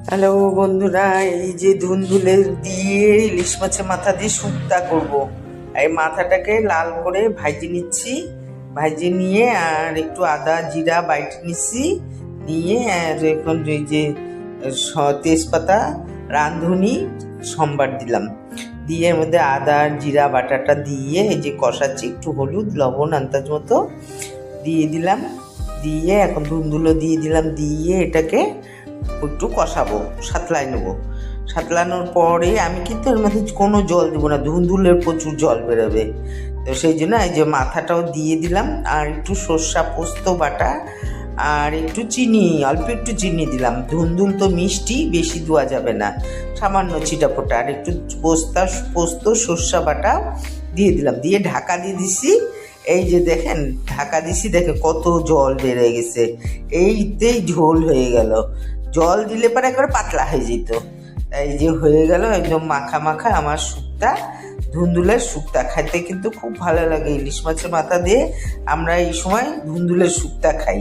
Hello বন্ধুরা, এই যে ধুন্দুলের দিয়ে ইলিশ মাছের মাথা দিয়ে শুক্তা করব। এই মাথাটাকে লাল করে ভাজি নিচ্ছি, ভাজি নিয়ে আর একটু আদা জিরা বাইটে নিচ্ছি, নিয়ে আর এখন এই যে তেজপাতা রাঁধুনি সম্বার দিলাম, দিয়ে এর মধ্যে আদা জিরা বাটাটা দিয়ে এই যে কষাচ্ছি, একটু হলুদ লবণ আন্দাজ মতো দিয়ে দিলাম, দিয়ে এখন ধুন্দুলো দিয়ে দিলাম, দিয়ে এটাকে একটু কষাবো, সাতলাই নেবো। সাতলানোর পরে আমি কিন্তু এর মধ্যে কোনো জল দেবো না, ধুন্দুলের প্রচুর জল বেরোবে। তো সেই জন্য এই যে মাথাটাও দিয়ে দিলাম, আর একটু সর্ষা পোস্ত বাটা আর একটু চিনি, অল্প একটু চিনি দিলাম। ধুন্দুল তো মিষ্টি, বেশি দেওয়া যাবে না, সামান্য ছিটাফোটা, আর একটু পোস্ত সর্ষা বাটা দিয়ে দিলাম, দিয়ে ঢাকা দিয়ে দিছি। এই যে দেখেন ঢাকা দিছি, দেখে কত জল বেড়ে গেছে, এইতেই ঝোল হয়ে গেল। জল দিলে পরে একবার পাতলা হয়ে যেত। এই যে হয়ে গেল একদম মাখা মাখা আমার শুক্তা, ধুন্দুলের শুক্তা। খাইতে কিন্তু খুব ভালো লাগে ইলিশ মাছের মাথা দিয়ে। আমরা এই সময় ধুন্দুলের শুক্তা খাই।